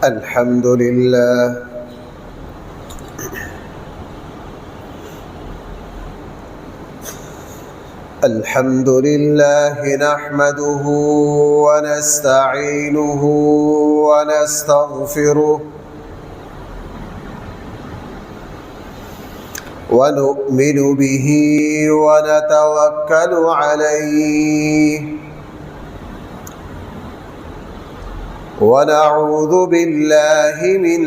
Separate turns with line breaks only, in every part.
الحمد لله الحمد لله نحمده ونستعينه ونستغفره ونؤمن به ونتوكل عليه ونعوذ بالله من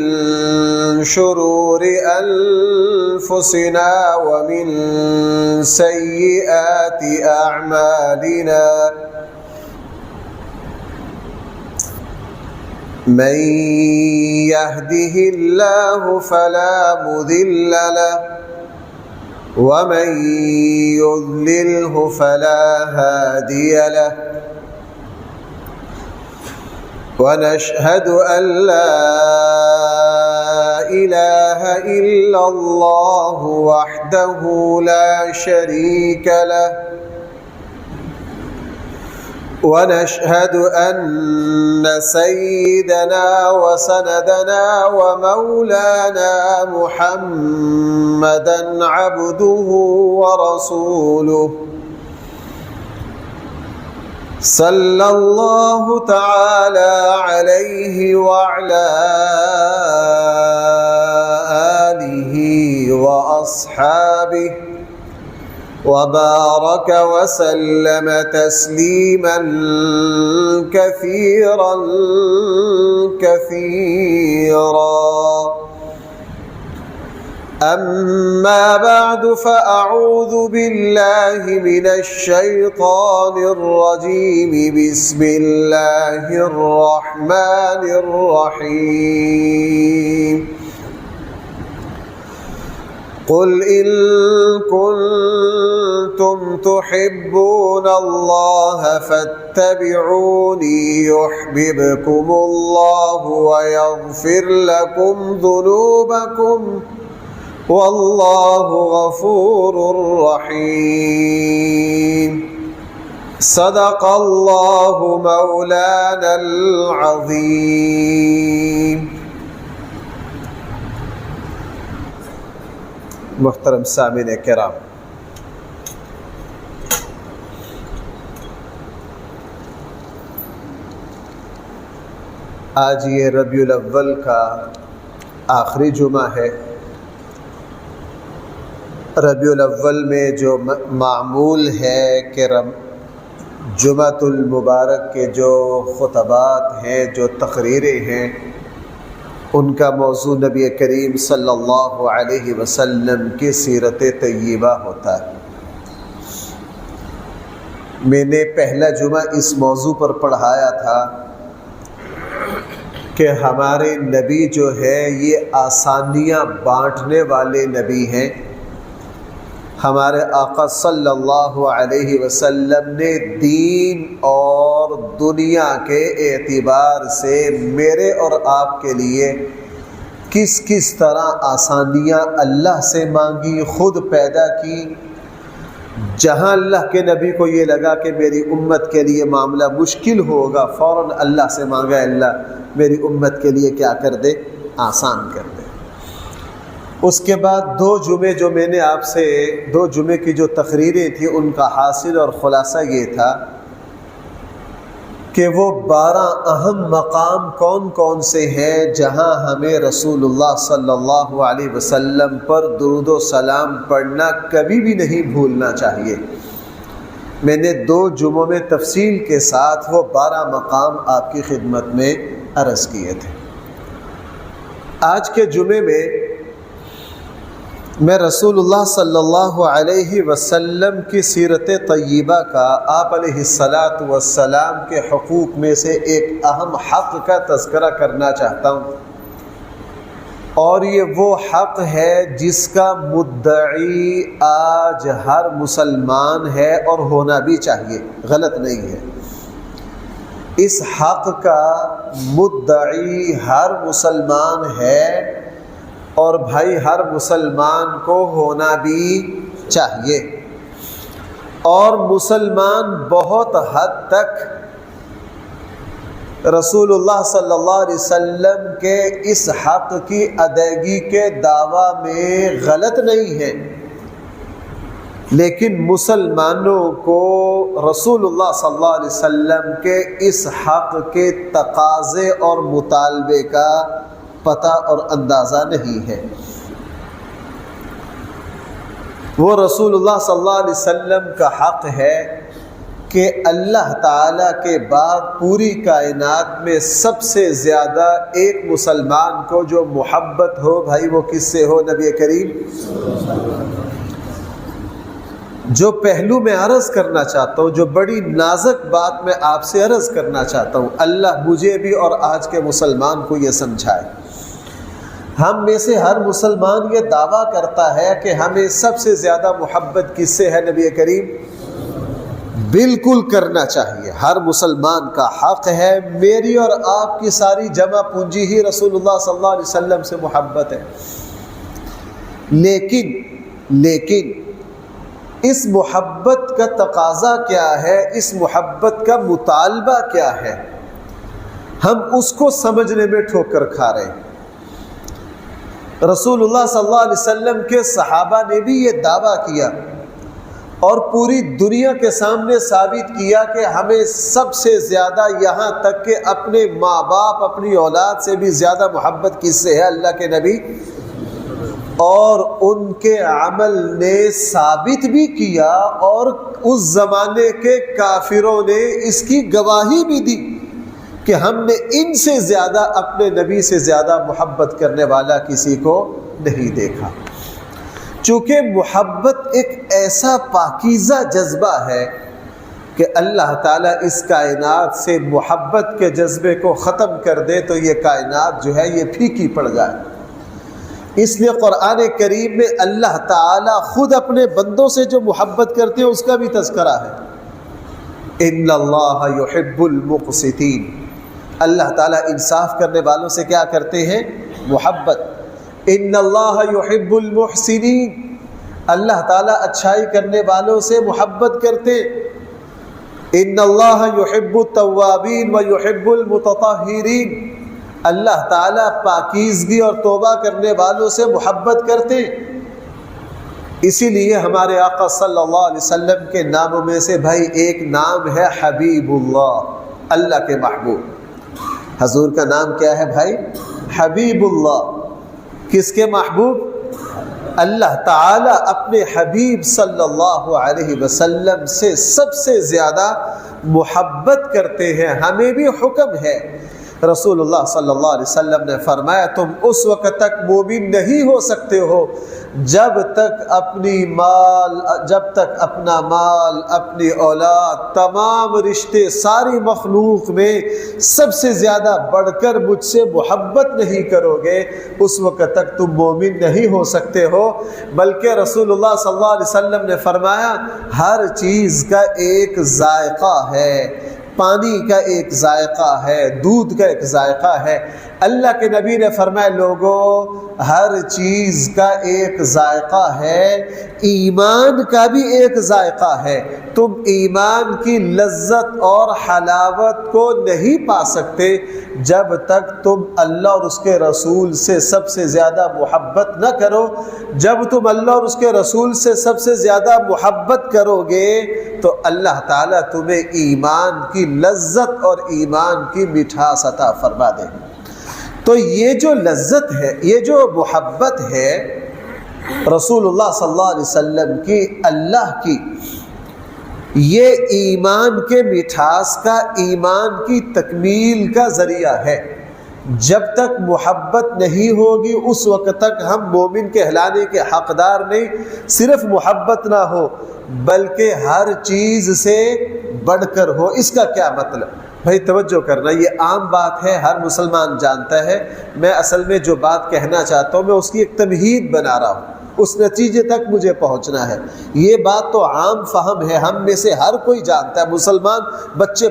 شرور أنفسنا ومن سيئات أعمالنا من يهده الله فلا مضل له ومن يضلله فلا هادي له ونشهد أن لا إله إلا الله وحده لا شريك له ونشهد أن سيدنا وسندنا ومولانا محمدًا عبده ورسوله صلى الله تعالى عليه وعلى آله وأصحابه وبارك وسلم تسليما كثيرا أما بعد فأعوذ بالله من الشيطان الرجيم بسم الله الرحمن الرحيم قل إن كنتم تحبون الله فاتبعوني يحببكم الله ويغفر لكم ذنوبكم والله غفور رحيم صدق الله مولانا العظيم. محترم سامعین کرام، آج یہ ربیع الاول کا آخری جمعہ ہے. ربیع الاول میں جو معمول ہے کہ جمعۃ المبارک کے جو خطبات ہیں، جو تقریریں ہیں، ان کا موضوع نبی کریم صلی اللہ علیہ وسلم کی سیرت طیبہ ہوتا ہے. میں نے پہلا جمعہ اس موضوع پر پڑھایا تھا کہ ہمارے نبی جو ہے یہ آسانیاں بانٹنے والے نبی ہیں. ہمارے آقا صلی اللہ علیہ وسلم نے دین اور دنیا کے اعتبار سے میرے اور آپ کے لیے کس کس طرح آسانیاں اللہ سے مانگی، خود پیدا کی. جہاں اللہ کے نبی کو یہ لگا کہ میری امت کے لیے معاملہ مشکل ہوگا، فوراً اللہ سے مانگا اللہ میری امت کے لیے کیا کر دے، آسان کر دے. اس کے بعد دو جمعے جو میں نے آپ سے دو جمعے کی جو تقریریں تھیں ان کا حاصل اور خلاصہ یہ تھا کہ وہ 12 اہم مقام کون کون سے ہیں جہاں ہمیں رسول اللہ صلی اللہ علیہ وسلم پر درود و سلام پڑھنا کبھی بھی نہیں بھولنا چاہیے. میں نے 2 جمعوں میں تفصیل کے ساتھ وہ 12 مقام آپ کی خدمت میں عرض کیے تھے. آج کے جمعے میں رسول اللہ صلی اللہ علیہ وسلم کی سیرت طیبہ کا، آپ علیہ السلام کے حقوق میں سے ایک اہم حق کا تذکرہ کرنا چاہتا ہوں، اور یہ وہ حق ہے جس کا مدعی آج ہر مسلمان ہے اور ہونا بھی چاہیے، غلط نہیں ہے. اس حق کا مدعی ہر مسلمان ہے اور بھائی ہر مسلمان کو ہونا بھی چاہیے. اور مسلمان بہت حد تک رسول اللہ صلی اللہ علیہ وسلم کے اس حق کی ادائیگی کے دعویٰ میں غلط نہیں ہے، لیکن مسلمانوں کو رسول اللہ صلی اللہ علیہ وسلم کے اس حق کے تقاضے اور مطالبے کا پتہ اور اندازہ نہیں ہے۔ وہ رسول اللہ صلی اللہ علیہ وسلم کا حق ہے کہ اللہ تعالیٰ کے بعد پوری کائنات میں سب سے زیادہ ایک مسلمان کو جو محبت ہو، بھائی وہ کس سے ہو؟ نبی کریم۔ جو پہلو میں عرض کرنا چاہتا ہوں، جو بڑی نازک بات میں آپ سے عرض کرنا چاہتا ہوں، اللہ مجھے بھی اور آج کے مسلمان کو یہ سمجھائے۔ ہم میں سے ہر مسلمان یہ دعویٰ کرتا ہے کہ ہمیں سب سے زیادہ محبت کس سے ہے؟ نبی کریم۔ بالکل کرنا چاہیے، ہر مسلمان کا حق ہے۔ میری اور آپ کی ساری جمع پونجی ہی رسول اللہ صلی اللہ علیہ وسلم سے محبت ہے، لیکن اس محبت کا تقاضا کیا ہے، اس محبت کا مطالبہ کیا ہے، ہم اس کو سمجھنے میں ٹھوکر کھا رہے ہیں۔ رسول اللہ صلی اللہ علیہ وسلم کے صحابہ نے بھی یہ دعویٰ کیا اور پوری دنیا کے سامنے ثابت کیا کہ ہمیں سب سے زیادہ، یہاں تک کہ اپنے ماں باپ، اپنی اولاد سے بھی زیادہ محبت کس سے ہے؟ اللہ کے نبی۔ اور ان کے عمل نے ثابت بھی کیا اور اس زمانے کے کافروں نے اس کی گواہی بھی دی کہ ہم نے ان سے زیادہ، اپنے نبی سے زیادہ محبت کرنے والا کسی کو نہیں دیکھا۔ چونکہ محبت ایک ایسا پاکیزہ جذبہ ہے کہ اللہ تعالیٰ اس کائنات سے محبت کے جذبے کو ختم کر دے تو یہ کائنات جو ہے یہ پھیکی پڑ جائے۔ اس لیے قرآن کریم میں اللہ تعالیٰ خود اپنے بندوں سے جو محبت کرتے ہیں اس کا بھی تذکرہ ہے۔ ان اللہ یحب المقسطین، اللہ تعالیٰ انصاف کرنے والوں سے کیا کرتے ہیں؟ محبت۔ ان اللہ یحب المحسنین، اللہ تعالیٰ اچھائی کرنے والوں سے محبت کرتے۔ ان اللہ یحب التوابین و یحب المتطہرین، اللہ تعالیٰ پاکیزگی اور توبہ کرنے والوں سے محبت کرتے۔ اسی لیے ہمارے آقا صلی اللہ علیہ وسلم کے ناموں میں سے بھائی ایک نام ہے حبیب اللہ، اللہ کے محبوب۔ حضور کا نام کیا ہے بھائی؟ حبیب اللہ۔ کس کے محبوب؟ اللہ تعالیٰ اپنے حبیب صلی اللہ علیہ وسلم سے سب سے زیادہ محبت کرتے ہیں۔ ہمیں بھی حکم ہے، رسول اللہ صلی اللہ علیہ وسلم نے فرمایا تم اس وقت تک مومن نہیں ہو سکتے ہو جب تک اپنا مال، اپنی اولاد، تمام رشتے، ساری مخلوق میں سب سے زیادہ بڑھ کر مجھ سے محبت نہیں کرو گے، اس وقت تک تم مومن نہیں ہو سکتے ہو۔ بلکہ رسول اللہ صلی اللہ علیہ وسلم نے فرمایا ہر چیز کا ایک ذائقہ ہے، پانی کا ایک ذائقہ ہے، دودھ کا ایک ذائقہ ہے۔ اللہ کے نبی نے فرمایا لوگوں ہر چیز کا ایک ذائقہ ہے، ایمان کا بھی ایک ذائقہ ہے۔ تم ایمان کی لذت اور حلاوت کو نہیں پا سکتے جب تک تم اللہ اور اس کے رسول سے سب سے زیادہ محبت نہ کرو۔ جب تم اللہ اور اس کے رسول سے سب سے زیادہ محبت کرو گے تو اللہ تعالیٰ تمہیں ایمان کی لذت اور ایمان کی مٹھاس عطا فرما دے گا۔ تو یہ جو لذت ہے، یہ جو محبت ہے رسول اللہ صلی اللہ علیہ وسلم کی، اللہ کی، یہ ایمان کے مٹھاس کا، ایمان کی تکمیل کا ذریعہ ہے۔ جب تک محبت نہیں ہوگی اس وقت تک ہم مومن کہلانے کے حقدار نہیں۔ صرف محبت نہ ہو بلکہ ہر چیز سے بڑھ کر ہو۔ اس کا کیا مطلب؟ بھائی توجہ کرنا، یہ عام بات ہے، ہر مسلمان جانتا ہے۔ میں اصل میں جو بات کہنا چاہتا ہوں میں اس کی ایک تمہید بنا رہا ہوں، اس نتیجے تک مجھے پہنچنا ہے۔ یہ بات تو عام فہم ہے، ہم میں سے ہر کوئی جانتا ہے، مسلمان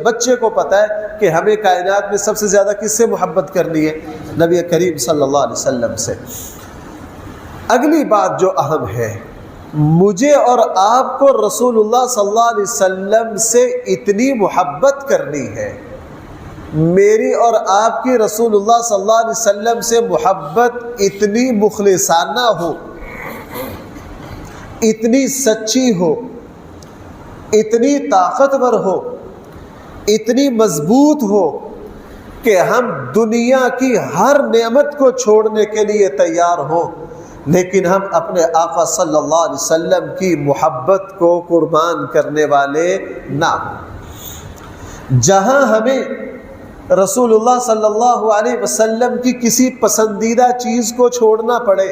بچے کو پتہ ہے کہ ہمیں کائنات میں سب سے زیادہ کس سے محبت کرنی ہے؟ نبی کریم صلی اللہ علیہ وسلم سے۔ اگلی بات جو اہم ہے، مجھے اور آپ کو رسول اللہ صلی اللہ علیہ وسلم سے اتنی محبت کرنی ہے میری اور آپ کی رسول اللہ صلی اللہ علیہ وسلم سے محبت اتنی مخلصانہ ہو، اتنی سچی ہو، اتنی طاقتور ہو، اتنی مضبوط ہو کہ ہم دنیا کی ہر نعمت کو چھوڑنے کے لیے تیار ہوں، لیکن ہم اپنے آقا صلی اللہ علیہ وسلم کی محبت کو قربان کرنے والے نہ ہوں۔ جہاں ہمیں رسول اللہ صلی اللہ علیہ وسلم کی کسی پسندیدہ چیز کو چھوڑنا پڑے،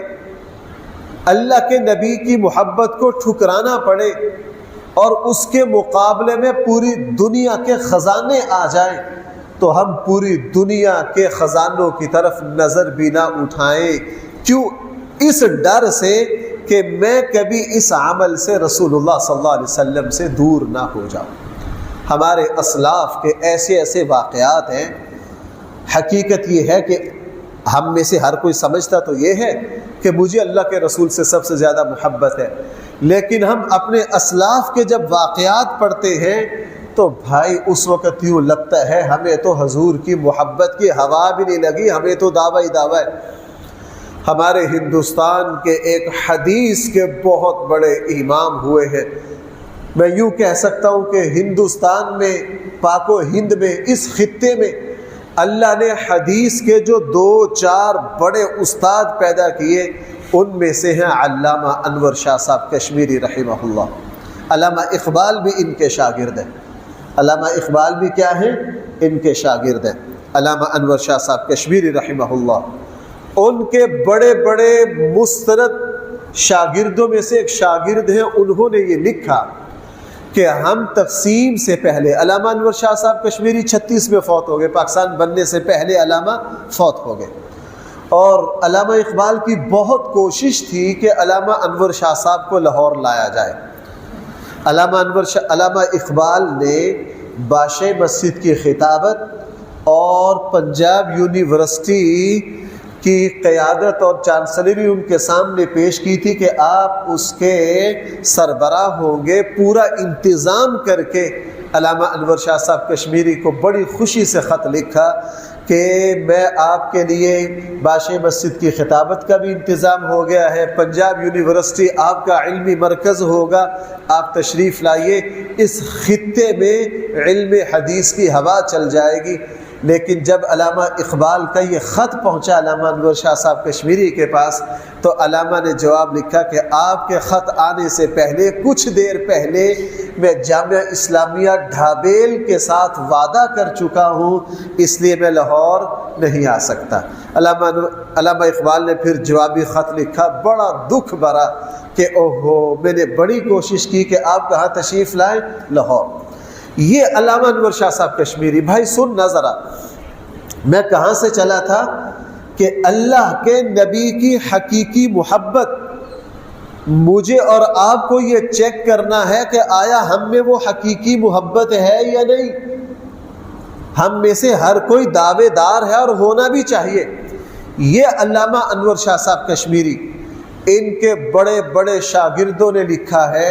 اللہ کے نبی کی محبت کو ٹھکرانا پڑے، اور اس کے مقابلے میں پوری دنیا کے خزانے آ جائیں، تو ہم پوری دنیا کے خزانوں کی طرف نظر بھی نہ اٹھائیں۔ کیوں؟ اس ڈر سے کہ میں کبھی اس عمل سے رسول اللہ صلی اللہ علیہ وسلم سے دور نہ ہو جاؤں۔ ہمارے اسلاف کے ایسے ایسے واقعات ہیں۔ حقیقت یہ ہے کہ ہم میں سے ہر کوئی سمجھتا تو یہ ہے کہ مجھے اللہ کے رسول سے سب سے زیادہ محبت ہے، لیکن ہم اپنے اسلاف کے جب واقعات پڑھتے ہیں تو بھائی اس وقت یوں لگتا ہے ہمیں تو حضور کی محبت کی ہوا بھی نہیں لگی، ہمیں تو دعویٰ ہی دعویٰ ہے۔ ہمارے ہندوستان کے ایک حدیث کے بہت بڑے امام ہوئے ہیں۔ میں یوں کہہ سکتا ہوں کہ ہندوستان میں، پاک و ہند میں، اس خطے میں اللہ نے حدیث کے جو 2-4 بڑے استاد پیدا کیے، ان میں سے ہیں علامہ انور شاہ صاحب کشمیری رحمہ اللہ۔ علامہ اقبال بھی ان کے شاگرد ہیں۔ علامہ اقبال بھی کیا ہیں؟ ان کے شاگرد ہیں۔ علامہ انور شاہ صاحب کشمیری رحمہ اللہ، ان کے بڑے بڑے مستند شاگردوں میں سے ایک شاگرد ہیں۔ انہوں نے یہ لکھا کہ ہم تقسیم سے پہلے، علامہ انور شاہ صاحب کشمیری 36 میں فوت ہو گئے، پاکستان بننے سے پہلے علامہ فوت ہو گئے، اور علامہ اقبال کی بہت کوشش تھی کہ علامہ انور شاہ صاحب کو لاہور لایا جائے۔ علامہ اقبال نے بادشاہ مسجد کی خطابت اور پنجاب یونیورسٹی کی قیادت اور چانسلری ان کے سامنے پیش کی تھی کہ آپ اس کے سربراہ ہوں گے۔ پورا انتظام کر کے علامہ انور شاہ صاحب کشمیری کو بڑی خوشی سے خط لکھا کہ میں آپ کے لیے بادشاہ مسجد کی خطابت کا بھی انتظام ہو گیا ہے، پنجاب یونیورسٹی آپ کا علمی مرکز ہوگا، آپ تشریف لائیے، اس خطے میں علم حدیث کی ہوا چل جائے گی۔ لیکن جب علامہ اقبال کا یہ خط پہنچا علامہ انور شاہ صاحب کشمیری کے پاس، تو علامہ نے جواب لکھا کہ آپ کے خط آنے سے پہلے، کچھ دیر پہلے، میں جامعہ اسلامیہ ڈھابیل کے ساتھ وعدہ کر چکا ہوں، اس لیے میں لاہور نہیں آ سکتا۔ علامہ اقبال نے پھر جوابی خط لکھا، بڑا دکھ بھرا کہ اوہو، میں نے بڑی کوشش کی کہ آپ کہاں تشریف لائیں؟ لاہور۔ یہ علامہ انور شاہ صاحب کشمیری۔ بھائی سن نہ ذرا، میں کہاں سے چلا تھا کہ اللہ کے نبی کی حقیقی محبت، مجھے اور آپ کو یہ چیک کرنا ہے کہ آیا ہم میں وہ حقیقی محبت ہے یا نہیں۔ ہم میں سے ہر کوئی دعوے دار ہے اور ہونا بھی چاہیے۔ یہ علامہ انور شاہ صاحب کشمیری، ان کے بڑے بڑے شاگردوں نے لکھا ہے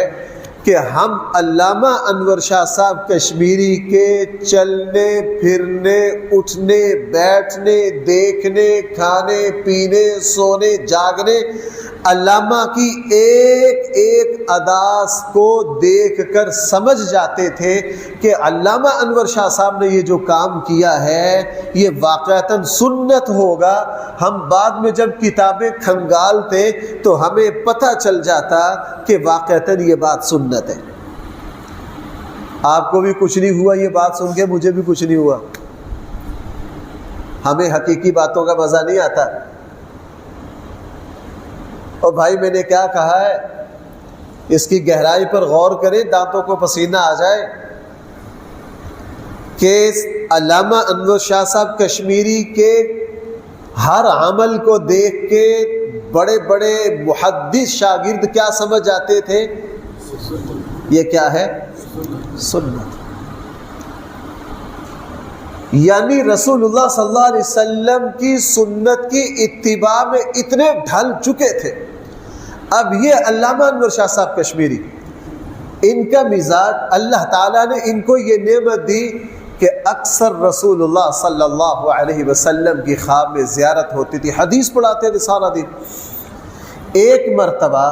کہ ہم علامہ انور شاہ صاحب کشمیری کے چلنے پھرنے، اٹھنے بیٹھنے، دیکھنے، کھانے پینے، سونے جاگنے، علامہ کی ایک ایک ادا کو دیکھ کر سمجھ جاتے تھے کہ علامہ انور شاہ صاحب نے یہ جو کام کیا ہے یہ واقعتاً سنت ہوگا۔ ہم بعد میں جب کتابیں کھنگالتے تو ہمیں پتہ چل جاتا کہ واقعتاً یہ بات سنت ہے۔ آپ کو بھی کچھ نہیں ہوا یہ بات سن کے، مجھے بھی کچھ نہیں ہوا۔ ہمیں حقیقی باتوں کا مزہ نہیں آتا۔ اور بھائی میں نے کیا کہا ہے، اس کی گہرائی پر غور کریں، دانتوں کو پسینہ آ جائے کہ علامہ انور شاہ صاحب کشمیری کے ہر عمل کو دیکھ کے بڑے بڑے محدث شاگرد کیا سمجھ جاتے تھے؟ یہ کیا ہے؟ سنت۔ یعنی رسول اللہ صلی اللہ علیہ وسلم کی سنت کی اتباع میں اتنے ڈھل چکے تھے۔ اب یہ علامہ انور شاہ صاحب کشمیری، ان کا مزاج، اللہ تعالیٰ نے ان کو یہ نعمت دی کہ اکثر رسول اللہ صلی اللہ علیہ وسلم کی خواب میں زیارت ہوتی تھی، حدیث پڑھاتے تھے سارا دن۔ ایک مرتبہ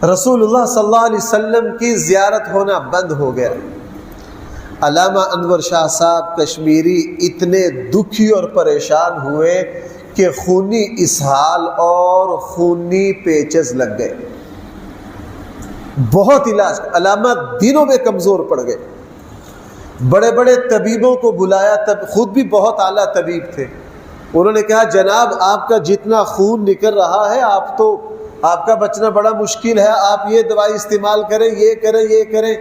رسول اللہ صلی اللہ علیہ وسلم کی زیارت ہونا بند ہو گیا۔ علامہ انور شاہ صاحب کشمیری اتنے دکھی اور پریشان ہوئے کہ خونی اسہال اور خونی پیچز لگ گئے، بہت علاج، علامہ دنوں میں کمزور پڑ گئے۔ بڑے بڑے طبیبوں کو بلایا، تب خود بھی بہت اعلیٰ طبیب تھے، انہوں نے کہا جناب آپ کا جتنا خون نکل رہا ہے آپ کا بچنا بڑا مشکل ہے، آپ یہ دوائی استعمال کریں، یہ کریں یہ کریں۔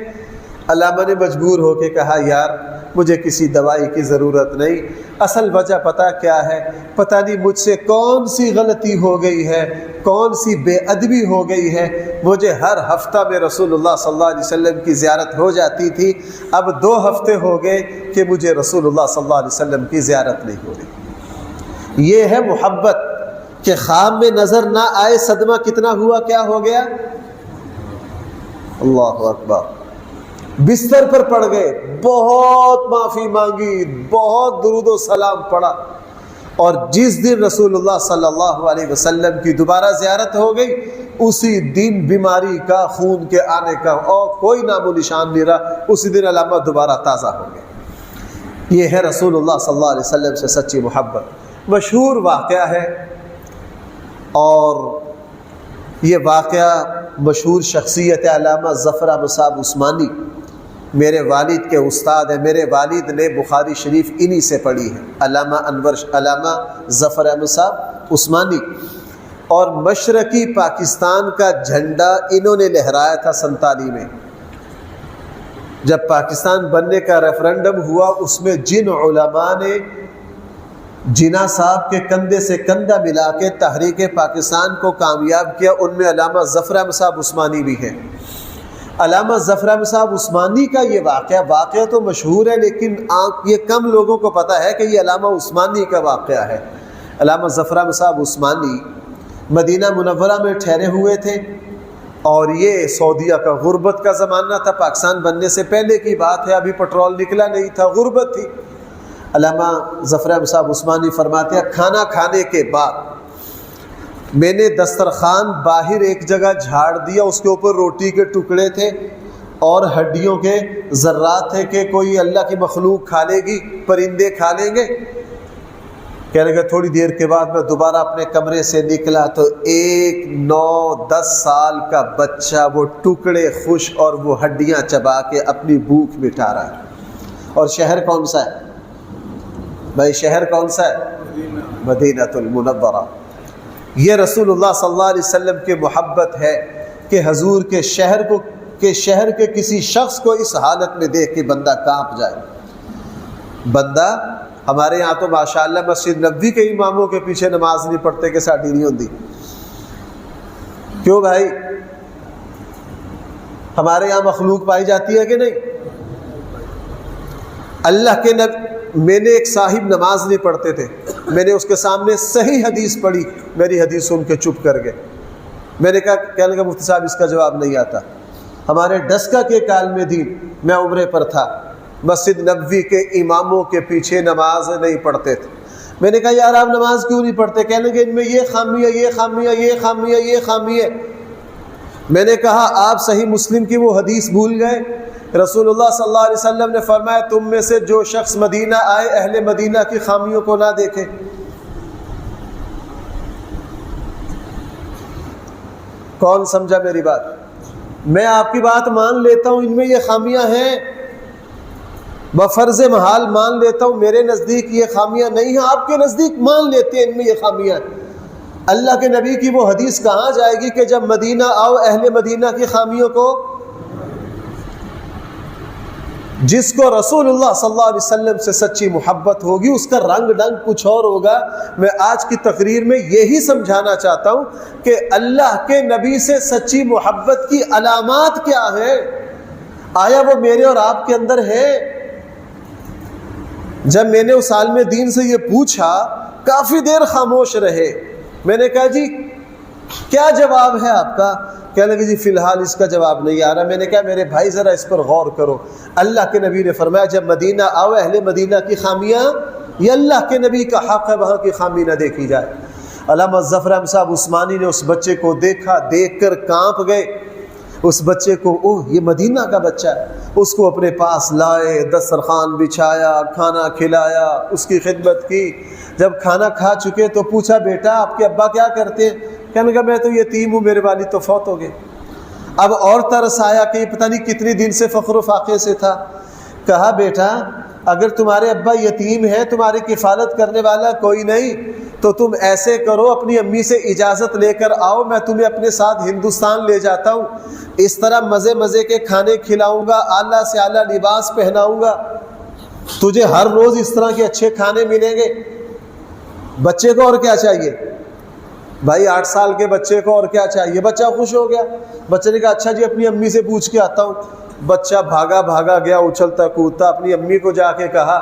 علامہ نے مجبور ہو کے کہا یار مجھے کسی دوائی کی ضرورت نہیں، اصل وجہ پتہ کیا ہے، پتہ نہیں مجھ سے کون سی غلطی ہو گئی ہے، کون سی بے ادبی ہو گئی ہے، مجھے ہر ہفتہ میں رسول اللہ صلی اللہ علیہ وسلم کی زیارت ہو جاتی تھی، اب 2 ہفتے ہو گئے کہ مجھے رسول اللہ صلی اللہ علیہ وسلم کی زیارت نہیں ہو رہی۔ یہ ہے محبت کہ خواب میں نظر نہ آئے، صدمہ کتنا ہوا، کیا ہو گیا، اللہ اکبر، بستر پر پڑ گئے، بہت معافی مانگی، بہت درود و سلام پڑھا، اور جس دن رسول اللہ صلی اللہ علیہ وسلم کی دوبارہ زیارت ہو گئی اسی دن بیماری کا، خون کے آنے کا اور کوئی نام و نشان نہیں رہا، اسی دن علامہ دوبارہ تازہ ہو گئے۔ یہ ہے رسول اللہ صلی اللہ علیہ وسلم سے سچی محبت۔ مشہور واقعہ ہے، اور یہ واقعہ مشہور شخصیت علامہ ظفر احمد صاحب عثمانی، میرے والد کے استاد ہیں، میرے والد نے بخاری شریف انہی سے پڑھی ہے، علامہ ظفر احمد صاحب عثمانی، اور مشرقی پاکستان کا جھنڈا انہوں نے لہرایا تھا 47 میں، جب پاکستان بننے کا ریفرنڈم ہوا، اس میں جن علماء نے جناح صاحب کے کندھے سے کندھا ملا کے تحریک پاکستان کو کامیاب کیا، ان میں علامہ ظفر احمد صاحب عثمانی بھی ہیں۔ علامہ ظفر احمد صاحب عثمانی کا یہ واقعہ تو مشہور ہے، لیکن یہ کم لوگوں کو پتہ ہے کہ یہ علامہ عثمانی کا واقعہ ہے۔ علامہ ظفر احمد صاحب عثمانی مدینہ منورہ میں ٹھہرے ہوئے تھے، اور یہ سعودیہ کا غربت کا زمانہ تھا، پاکستان بننے سے پہلے کی بات ہے، ابھی پٹرول نکلا نہیں تھا، غربت تھی۔ علامہ ظفر احمد صاحب عثمانی فرماتے ہیں کھانا کھانے کے بعد میں نے دسترخوان باہر ایک جگہ جھاڑ دیا، اس کے اوپر روٹی کے ٹکڑے تھے اور ہڈیوں کے ذرات تھے کہ کوئی اللہ کی مخلوق کھا لے گی، پرندے کھا لیں گے۔ کہنے لگا تھوڑی دیر کے بعد میں دوبارہ اپنے کمرے سے نکلا تو ایک 9-10 سال کا بچہ وہ ٹکڑے خوش اور وہ ہڈیاں چبا کے اپنی بھوک مٹا رہا ہے۔ اور شہر کون سا ہے بھائی، شہر کون سا ہے، مدینہ المنورہ۔ یہ رسول اللہ صلی اللہ علیہ وسلم کی محبت ہے کہ حضور کے شہر کے کسی شخص کو اس حالت میں دیکھ کے بندہ کانپ جائے۔ بندہ ہمارے یہاں تو ماشاءاللہ مسجد نبوی کے اماموں کے پیچھے نماز نہیں پڑھتے کہ ساڈی نہیں ہوندی، کیوں بھائی؟ ہمارے یہاں مخلوق پائی جاتی ہے کہ نہیں؟ اللہ کے نبی، میں نے ایک صاحب نماز نہیں پڑھتے تھے، میں نے اس کے سامنے صحیح حدیث پڑھی، میری حدیث سن کے چپ کر گئے۔ میں نے کہا، کہنے لگا مفتی صاحب اس کا جواب نہیں آتا۔ ہمارے ڈسکا کے کالم دین میں عمرے پر تھا، مسجد نبوی کے اماموں کے پیچھے نماز نہیں پڑھتے تھے۔ میں نے کہا یار آپ نماز کیوں نہیں پڑھتے؟ کہنے لگے ان میں یہ خامی ہے، یہ خامی ہے، یہ خامی ہے، یہ خامی ہے۔ میں نے کہا آپ صحیح مسلم کی وہ حدیث بھول گئے، رسول اللہ صلی اللہ علیہ وسلم نے فرمایا تم میں سے جو شخص مدینہ آئے اہل مدینہ کی خامیوں کو نہ دیکھے۔ کون سمجھا میری بات؟ میں آپ کی بات مان لیتا ہوں ان میں یہ خامیاں ہیں، بفرض محال مان لیتا ہوں، میرے نزدیک یہ خامیاں نہیں ہیں، آپ کے نزدیک مان لیتے ہیں ان میں یہ خامیاں ہیں۔ اللہ کے نبی کی وہ حدیث کہاں جائے گی کہ جب مدینہ آؤ اہل مدینہ کی خامیوں کو؟ جس کو رسول اللہ صلی اللہ علیہ وسلم سے سچی محبت ہوگی اس کا رنگ ڈنگ کچھ اور ہوگا۔ میں آج کی تقریر میں یہی سمجھانا چاہتا ہوں کہ اللہ کے نبی سے سچی محبت کی علامات کیا ہیں، آیا وہ میرے اور آپ کے اندر ہے؟ جب میں نے اس عالم دین سے یہ پوچھا کافی دیر خاموش رہے، میں نے کہا جی کیا جواب ہے آپ کا؟ کہنے لگے جی فی الحال اس کا جواب نہیں آ رہا. میں نے کہا میرے بھائی ذرا اس پر غور کرو. اللہ کے نبی نے فرمایا جب مدینہ آؤ اہل مدینہ کی خامیاں، یہ اللہ کے نبی کا حق ہے وہاں کی خامی نہ دیکھی جائے. علامہ ظفر احمد صاحب عثمانی نے اس بچے کو دیکھا، دیکھ کر کانپ گئے. اس بچے کو اوہ یہ مدینہ کا بچہ ہے. اس کو اپنے پاس لائے، دسترخوان بچھایا، کھانا کھلایا، اس کی خدمت کی. جب کھانا کھا چکے تو پوچھا بیٹا آپ کے ابا کیا کرتے ہیں؟ کہنے لگا میں تو یتیم ہوں، میرے والد تو فوت ہو گئے. اب اور ترس آیا کہ پتہ نہیں کتنی دن سے فخر و فاقے سے تھا. کہا بیٹا اگر تمہارے ابا یتیم ہیں، تمہاری کفالت کرنے والا کوئی نہیں، تو تم ایسے کرو اپنی امی سے اجازت لے کر آؤ، میں تمہیں اپنے ساتھ ہندوستان لے جاتا ہوں. اس طرح مزے مزے کے کھانے کھلاؤں گا، اعلیٰ سے اعلیٰ لباس پہناؤں گا، تجھے ہر روز اس طرح کے اچھے کھانے ملیں گے. بچے کو اور کیا چاہیے بھائی؟ 8 سال کے بچے کو اور کیا چاہیے؟ بچہ خوش ہو گیا. بچے نے کہا اچھا جی اپنی امی سے پوچھ کے آتا ہوں. بچہ بھاگا بھاگا گیا، اچھلتا کودتا، اپنی امی کو جا کے کہا.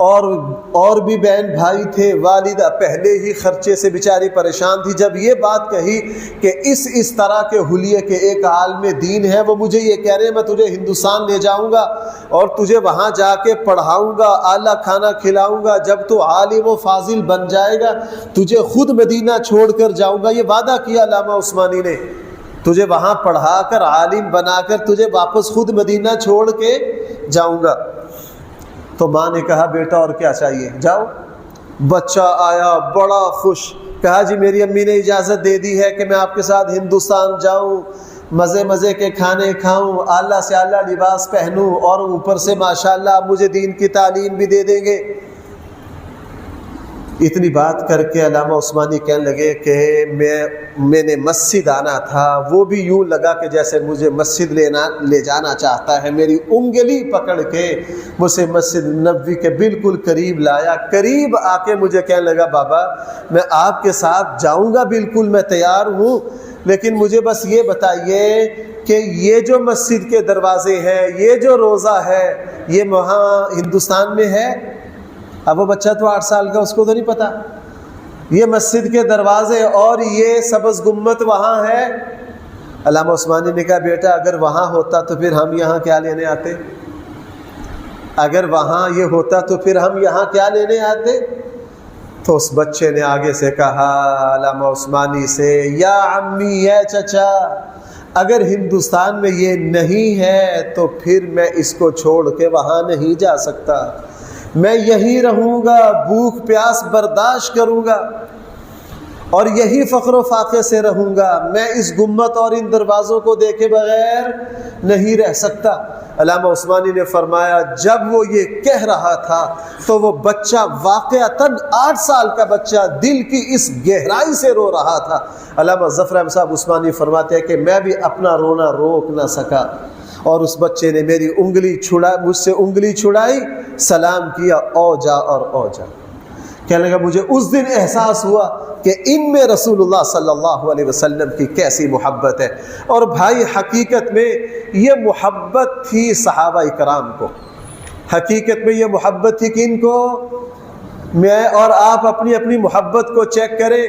اور بھی بہن بھائی تھے. والدہ پہلے ہی خرچے سے بیچاری پریشان تھی. جب یہ بات کہی کہ اس طرح کے حلیے کے ایک عالم دین ہے، وہ مجھے یہ کہہ رہے ہیں میں تجھے ہندوستان لے جاؤں گا اور تجھے وہاں جا کے پڑھاؤں گا، اعلیٰ کھانا کھلاؤں گا، جب تو عالم و فاضل بن جائے گا تجھے خود مدینہ چھوڑ کر جاؤں گا. یہ وعدہ کیا علامہ عثمانی نے، تجھے وہاں پڑھا کر عالم بنا کر تجھے واپس خود مدینہ چھوڑ کے جاؤں گا. تو ماں نے کہا بیٹا اور کیا چاہیے، جاؤ. بچہ آیا بڑا خوش. کہا جی میری امی نے اجازت دے دی ہے کہ میں آپ کے ساتھ ہندوستان جاؤں، مزے مزے کے کھانے کھاؤں، اعلیٰ سے اعلیٰ لباس پہنوں، اور اوپر سے ماشاءاللہ آپ مجھے دین کی تعلیم بھی دے دیں گے. اتنی بات کر کے علامہ عثمانی کہنے لگے کہ میں نے مسجد آنا تھا، وہ بھی یوں لگا کہ جیسے مجھے مسجد لے جانا چاہتا ہے. میری انگلی پکڑ کے مجھے مسجد نبوی کے بالکل قریب لایا. قریب آ کے مجھے کہنے لگا بابا میں آپ کے ساتھ جاؤں گا، بالکل میں تیار ہوں، لیکن مجھے بس یہ بتائیے کہ یہ جو مسجد کے دروازے ہیں، یہ جو روضہ ہے، یہ وہاں ہندوستان میں ہے؟ اب وہ بچہ تو 8 سال کا، اس کو تو نہیں پتا. یہ مسجد کے دروازے اور یہ سبز گنبد وہاں ہے. علامہ عثمانی نے کہا بیٹا اگر وہاں ہوتا تو پھر ہم یہاں کیا لینے آتے؟ اگر وہاں یہ ہوتا تو پھر ہم یہاں کیا لینے آتے؟ تو اس بچے نے آگے سے کہا علامہ عثمانی سے، یا عمی، یا چچا، اگر ہندوستان میں یہ نہیں ہے تو پھر میں اس کو چھوڑ کے وہاں نہیں جا سکتا. میں یہی رہوں گا، بھوک پیاس برداشت کروں گا اور یہی فخر و فاقے سے رہوں گا. میں اس گنبد اور ان دروازوں کو دیکھے بغیر نہیں رہ سکتا. علامہ عثمانی نے فرمایا جب وہ یہ کہہ رہا تھا تو وہ بچہ واقعتاً 8 سال کا بچہ دل کی اس گہرائی سے رو رہا تھا. علامہ ظفر احمد صاحب عثمانی فرماتے ہیں کہ میں بھی اپنا رونا روک نہ سکا، اور اس بچے نے میری مجھ سے انگلی چھڑائی، سلام کیا، او جا اور او جا. کہنے لگا مجھے اس دن احساس ہوا کہ ان میں رسول اللہ صلی اللہ علیہ وسلم کی کیسی محبت ہے. اور بھائی حقیقت میں یہ محبت تھی صحابہ کرام کو، حقیقت میں یہ محبت تھی کہ ان کو، میں اور آپ اپنی اپنی محبت کو چیک کریں.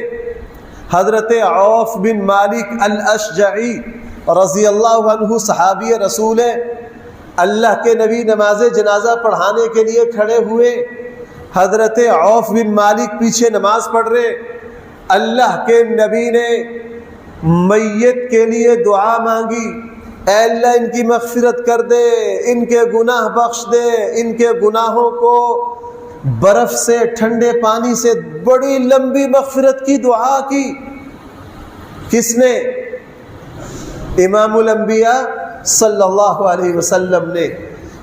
حضرت عوف بن مالک الاشجعی رضی اللہ عنہ صحابی رسول ہے. اللہ کے نبی نماز جنازہ پڑھانے کے لیے کھڑے ہوئے. حضرت عوف بن مالک پیچھے نماز پڑھ رہے. اللہ کے نبی نے میت کے لیے دعا مانگی، اے اللہ ان کی مغفرت کر دے، ان کے گناہ بخش دے. ان کے گناہوں کو برف سے، ٹھنڈے پانی سے بڑی لمبی مغفرت کی دعا کی. کس نے؟ امام الانبیاء صلی اللہ علیہ وسلم نے.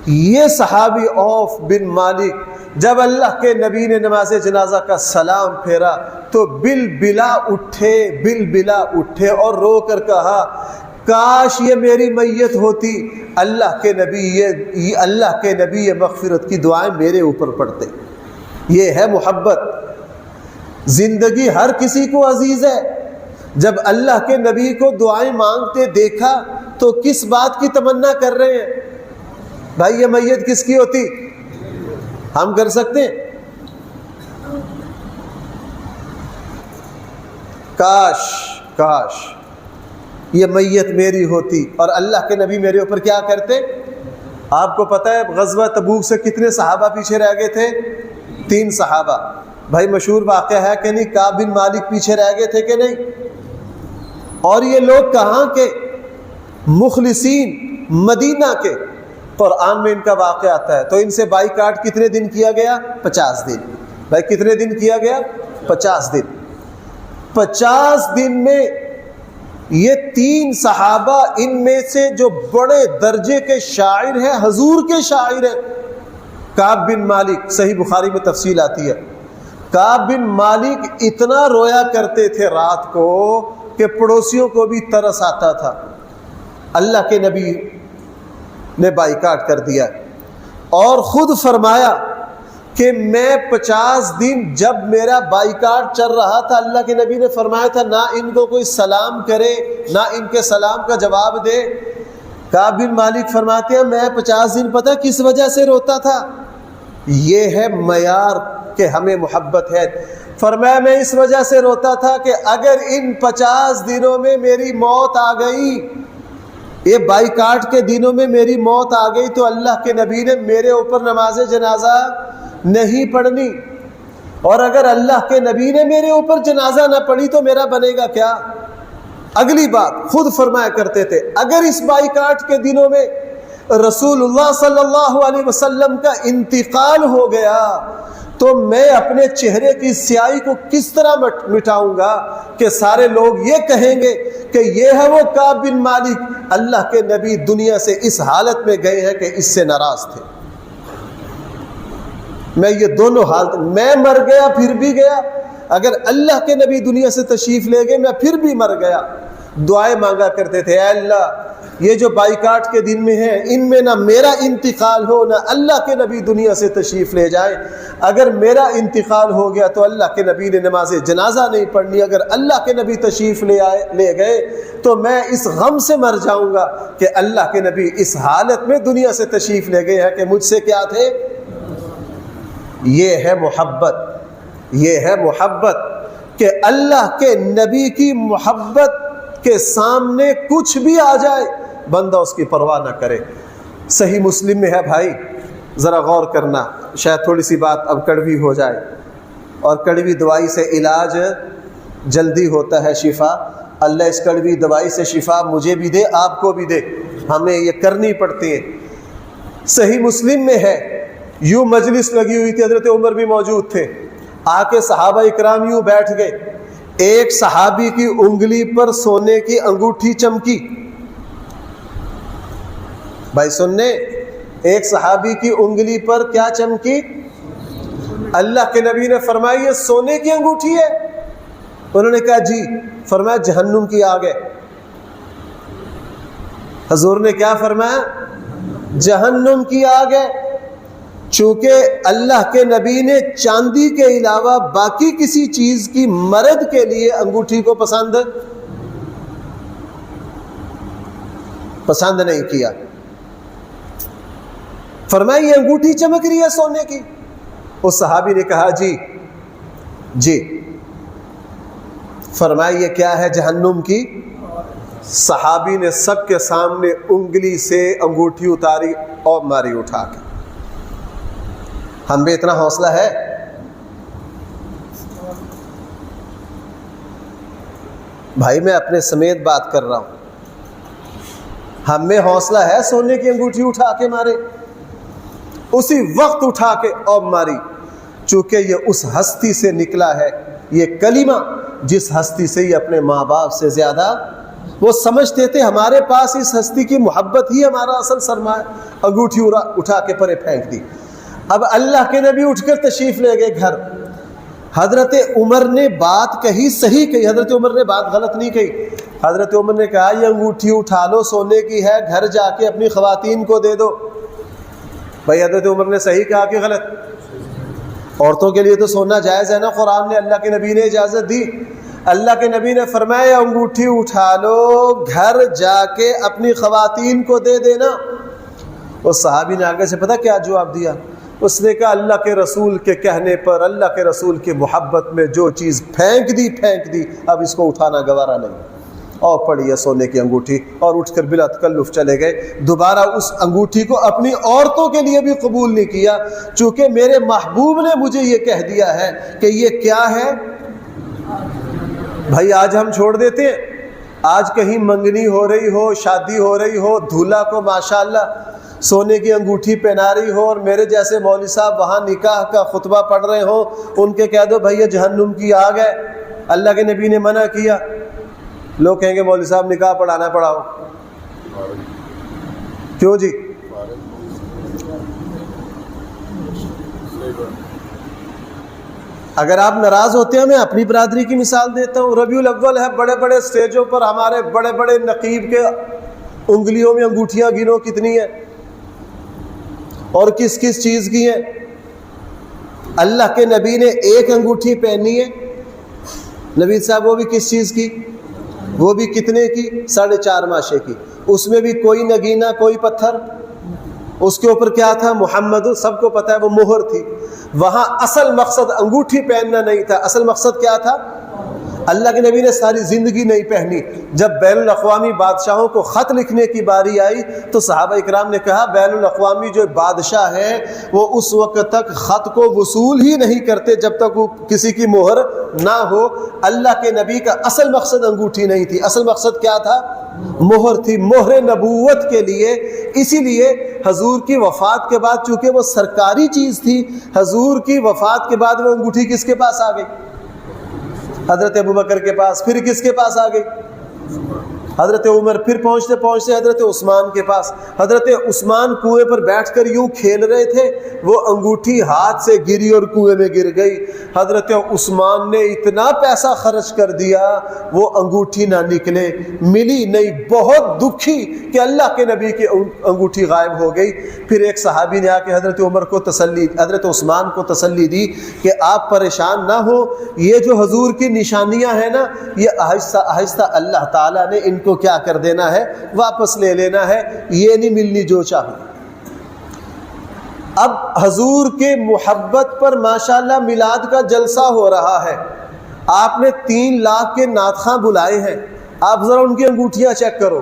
یہ صحابی عوف بن مالک جب اللہ کے نبی نے نماز جنازہ کا سلام پھیرا تو بالبلا اٹھے اور رو کر کہا کاش یہ میری میت ہوتی، اللہ کے نبی یہ مغفرت کی دعائیں میرے اوپر پڑھتے. یہ ہے محبت. زندگی ہر کسی کو عزیز ہے. جب اللہ کے نبی کو دعائیں مانگتے دیکھا تو کس بات کی تمنا کر رہے ہیں؟ بھائی یہ میت کس کی ہوتی؟ ہم کر سکتے ہیں؟ کاش یہ میت میری ہوتی اور اللہ کے نبی میرے اوپر کیا کرتے؟ آپ کو پتہ ہے غزوہ تبوک سے کتنے صحابہ پیچھے رہ گئے تھے؟ 3 صحابہ۔ بھائی مشہور واقعہ ہے کہ نہیں، کعب بن مالک پیچھے رہ گئے تھے کہ نہیں؟ اور یہ لوگ کہاں کے؟ مخلصین، مدینہ کے۔ قرآن میں ان کا واقعہ آتا ہے۔ تو ان سے بائیکاٹ کتنے دن کیا گیا؟ 50 دن۔ بھائی کتنے دن کیا گیا؟ 50 دن۔ 50 دن میں یہ 3 صحابہ، ان میں سے جو بڑے درجے کے شاعر ہیں، حضور کے شاعر ہیں، کعب بن مالک، صحیح بخاری میں تفصیل آتی ہے، کعب بن مالک اتنا رویا کرتے تھے رات کو کہ پڑوسیوں کو بھی ترس آتا تھا۔ اللہ کے نبی نے بائیکاٹ کر دیا اور خود فرمایا کہ میں 50 دن جب میرا بائیکاٹ چل رہا تھا، اللہ کے نبی نے فرمایا تھا نہ ان کو کوئی سلام کرے، نہ ان کے سلام کا جواب دے۔ کعب بن مالک فرماتے ہیں میں 50 دن پتہ کس وجہ سے روتا تھا؟ یہ ہے معیار کہ ہمیں محبت ہے۔ فرمایا میں اس وجہ سے روتا تھا کہ اگر ان 50 دنوں میں میری موت آ گئی، یہ بائیکاٹ کے دنوں میں میری موت آ گئی، تو اللہ کے نبی نے میرے اوپر نماز جنازہ نہیں پڑھنی، اور اگر اللہ کے نبی نے میرے اوپر جنازہ نہ پڑھی تو میرا بنے گا کیا؟ اگلی بات خود فرمایا کرتے تھے اگر اس بائیکاٹ کے دنوں میں رسول اللہ صلی اللہ علیہ وسلم کا انتقال ہو گیا تو میں اپنے چہرے کی سیاہی کو کس طرح مٹاؤں گا کہ سارے لوگ یہ کہیں گے کہ یہ ہے وہ کعب بن مالک، اللہ کے نبی دنیا سے اس حالت میں گئے ہیں کہ اس سے ناراض تھے۔ میں یہ دونوں حالت، میں مر گیا پھر بھی گیا، اگر اللہ کے نبی دنیا سے تشریف لے گئے میں پھر بھی مر گیا۔ دعائیں مانگا کرتے تھے اے اللہ یہ جو بائیکاٹ کے دن میں ہیں ان میں نہ میرا انتقال ہو نہ اللہ کے نبی دنیا سے تشریف لے جائیں، اگر میرا انتقال ہو گیا تو اللہ کے نبی نے نماز جنازہ نہیں پڑھنی، اگر اللہ کے نبی تشریف لے گئے تو میں اس غم سے مر جاؤں گا کہ اللہ کے نبی اس حالت میں دنیا سے تشریف لے گئے ہیں کہ مجھ سے کیا تھے۔ یہ ہے محبت، یہ ہے محبت کہ اللہ کے نبی کی محبت کے سامنے کچھ بھی آ جائے بندہ اس کی پرواہ نہ کرے۔ صحیح مسلم میں ہے بھائی، ذرا غور کرنا، شاید تھوڑی سی بات اب کڑوی ہو جائے، اور کڑوی دوائی سے علاج جلدی ہوتا ہے شفا۔ اللہ اس کڑوی دوائی سے شفا مجھے بھی دے، آپ کو بھی دے، ہمیں یہ کرنی پڑتی ہے۔ صحیح مسلم میں ہے یوں مجلس لگی ہوئی تھی، حضرت عمر بھی موجود تھے، آ کے صحابہ اکرام یوں بیٹھ گئے، ایک صحابی کی انگلی پر سونے کی انگوٹھی چمکی۔ بھائی سننے، ایک صحابی کی انگلی پر کیا چمکی؟ اللہ کے نبی نے فرمایا یہ سونے کی انگوٹھی ہے؟ انہوں نے کہا جی۔ فرمایا جہنم کی آگ ہے۔ حضور نے کیا فرمایا؟ جہنم کی آگ ہے۔ چونکہ اللہ کے نبی نے چاندی کے علاوہ باقی کسی چیز کی مرد کے لیے انگوٹھی کو پسند نہیں کیا۔ فرمایا یہ انگوٹھی چمک رہی ہے سونے کی؟ اس صحابی نے کہا جی جی۔ فرمایا یہ کیا ہے؟ جہنم کی۔ صحابی نے سب کے سامنے انگلی سے انگوٹھی اتاری اور ماری اٹھا کے۔ ہم بھی اتنا حوصلہ ہے؟ بھائی میں اپنے سمیت بات کر رہا ہوں، ہم میں حوصلہ ہے سونے کی انگوٹھی اٹھا کے مارے؟ اسی وقت اٹھا کے اور ماری، چونکہ یہ اس ہستی سے نکلا ہے یہ کلمہ جس ہستی سے یہ اپنے ماں باپ سے زیادہ وہ سمجھتے تھے ہمارے پاس اس ہستی کی محبت ہی ہمارا اصل سرمایہ۔ انگوٹھی اٹھا کے پرے پھینک دی۔ اب اللہ کے نبی اٹھ کر تشریف لے گئے گھر۔ حضرت عمر نے بات کہی، صحیح کہی، حضرت عمر نے بات غلط نہیں کہی۔ حضرت عمر نے کہا یہ انگوٹھی اٹھا لو، سونے کی ہے، گھر جا کے اپنی خواتین کو دے دو۔ بھائی حضرت عمر نے صحیح کہا کہ غلط؟ عورتوں کے لیے تو سونا جائز ہے نا، قرآن نے، اللہ کے نبی نے اجازت دی۔ اللہ کے نبی نے فرمایا انگوٹھی اٹھا لو، گھر جا کے اپنی خواتین کو دے دینا۔ اس صحابی نے آگے سے پتہ کیا جواب دیا؟ اس نے کہا اللہ کے رسول کے کہنے پر، اللہ کے رسول کی محبت میں جو چیز پھینک دی، اب اس کو اٹھانا گوارا نہیں۔ اور پڑی ہے سونے کی انگوٹھی، اور اٹھ کر بلا تکلف چلے گئے۔ دوبارہ اس انگوٹھی کو اپنی عورتوں کے لیے بھی قبول نہیں کیا، چونکہ میرے محبوب نے مجھے یہ کہہ دیا ہے کہ یہ کیا ہے۔ بھائی آج ہم چھوڑ دیتے ہیں، آج کہیں منگنی ہو رہی ہو، شادی ہو رہی ہو، دولہا کو ماشاءاللہ سونے کی انگوٹھی پہنا رہی ہو، اور میرے جیسے مولوی صاحب وہاں نکاح کا خطبہ پڑھ رہے ہوں، ان کے کہہ دو بھائی یہ جہنم کی آگ ہے، اللہ کے نبی نے منع کیا۔ لوگ کہیں گے مولوی صاحب نکاح پڑھانا پڑھاؤ، کیوں جی؟ اگر آپ ناراض ہوتے ہیں، میں اپنی برادری کی مثال دیتا ہوں، ربیع الاول ہے، بڑے بڑے سٹیجوں پر ہمارے بڑے بڑے نقیب کے انگلیوں میں انگوٹھیاں گنو کتنی ہیں، اور کس کس چیز کی ہیں۔ اللہ کے نبی نے ایک انگوٹھی پہنی ہے، نبی صاحب وہ بھی کس چیز کی، وہ بھی کتنے کی، 4.5 ماشے کی، اس میں بھی کوئی نگینہ کوئی پتھر، اس کے اوپر کیا تھا، محمد، سب کو پتہ ہے وہ مہر تھی۔ وہاں اصل مقصد انگوٹھی پہننا نہیں تھا، اصل مقصد کیا تھا، اللہ کے نبی نے ساری زندگی نہیں پہنی۔ جب بین الاقوامی بادشاہوں کو خط لکھنے کی باری آئی تو صحابہ اکرام نے کہا بین الاقوامی جو بادشاہ ہے وہ اس وقت تک خط کو وصول ہی نہیں کرتے جب تک وہ کسی کی مہر نہ ہو۔ اللہ کے نبی کا اصل مقصد انگوٹھی نہیں تھی، اصل مقصد کیا تھا، مہر تھی، مہر نبوت کے لیے۔ اسی لیے حضور کی وفات کے بعد چونکہ وہ سرکاری چیز تھی، حضور کی وفات کے بعد وہ انگوٹھی کس کے پاس آ گئی، حضرت ابوبکر کے پاس، پھر کس کے پاس آ گئی، حضرت عمر، پھر پہنچتے پہنچتے حضرت عثمان کے پاس۔ حضرت عثمان کنویں پر بیٹھ کر یوں کھیل رہے تھے، وہ انگوٹھی ہاتھ سے گری اور کنویں میں گر گئی۔ حضرت عثمان نے اتنا پیسہ خرچ کر دیا وہ انگوٹھی نہ نکلے، ملی نہیں، بہت دکھی کہ اللہ کے نبی کی انگوٹھی غائب ہو گئی۔ پھر ایک صحابی نے آ کے حضرت عمر کو حضرت عثمان کو تسلی دی کہ آپ پریشان نہ ہو، یہ جو حضور کی نشانیاں ہیں نا، یہ آہستہ آہستہ اللہ تعالیٰ نے ان کو کیا کر دینا ہے، واپس لے لینا ہے، یہ نہیں ملنی جو چاہو۔ اب حضور کے محبت پر ماشاءاللہ میلاد کا جلسہ ہو رہا ہے، آپ نے 3 لاکھ کے نعت خواں بلائے ہیں، آپ ذرا ان کی انگوٹھیاں چیک کرو۔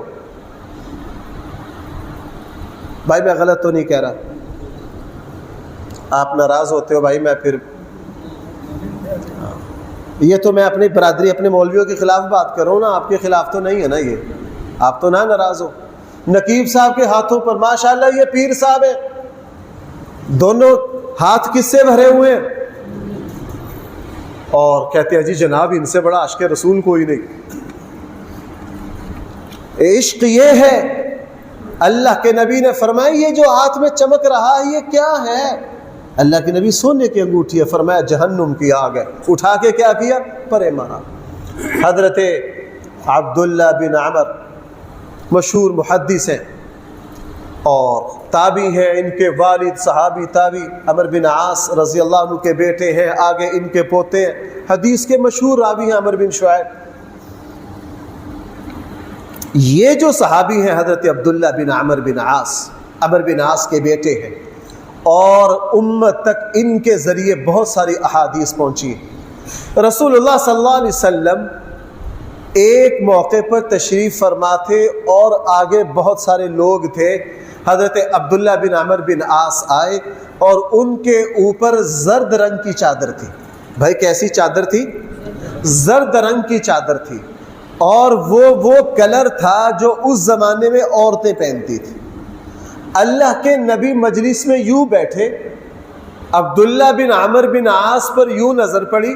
بھائی میں غلط تو نہیں کہہ رہا، آپ ناراض ہوتے ہو بھائی، میں پھر یہ تو میں اپنی برادری اپنے مولویوں کے خلاف بات کر رہا ہوں نا، آپ کے خلاف تو نہیں ہے نا، یہ آپ تو نہ ناراض ہو۔ نقیب صاحب کے ہاتھوں پر ماشاءاللہ یہ پیر صاحب ہیں، دونوں ہاتھ کس سے بھرے ہوئے ہیں، اور کہتے ہیں جی جناب ان سے بڑا عاشق رسول کوئی نہیں۔ عشق یہ ہے، اللہ کے نبی نے فرمایا یہ جو ہاتھ میں چمک رہا ہے یہ کیا ہے، اللہ کے نبی سونے کی انگوٹھی ہے، فرمایا جہنم کی آگ ہے، اٹھا کے کیا کیا، پرے مارا۔ حضرت عبداللہ بن عمر مشہور محدث ہیں اور تابعی ہیں، ان کے والد صحابی تابعی عمر بن عاص رضی اللہ عنہ کے بیٹے ہیں، آگے ان کے پوتے ہیں، حدیث کے مشہور راوی ہیں عمر بن شعیب۔ یہ جو صحابی ہیں حضرت عبداللہ بن عمر بن عاص کے بیٹے ہیں، اور امت تک ان کے ذریعے بہت ساری احادیث پہنچی ہیں۔ رسول اللہ صلی اللہ علیہ وسلم ایک موقع پر تشریف فرما تھے اور آگے بہت سارے لوگ تھے، حضرت عبداللہ بن عمر بن عاص آئے اور ان کے اوپر زرد رنگ کی چادر تھی۔ بھائی کیسی چادر تھی، زرد رنگ کی چادر تھی، اور وہ کلر تھا جو اس زمانے میں عورتیں پہنتی تھیں۔ اللہ کے نبی مجلس میں یوں بیٹھے، عبداللہ بن عمر بن عاص پر یوں نظر پڑی،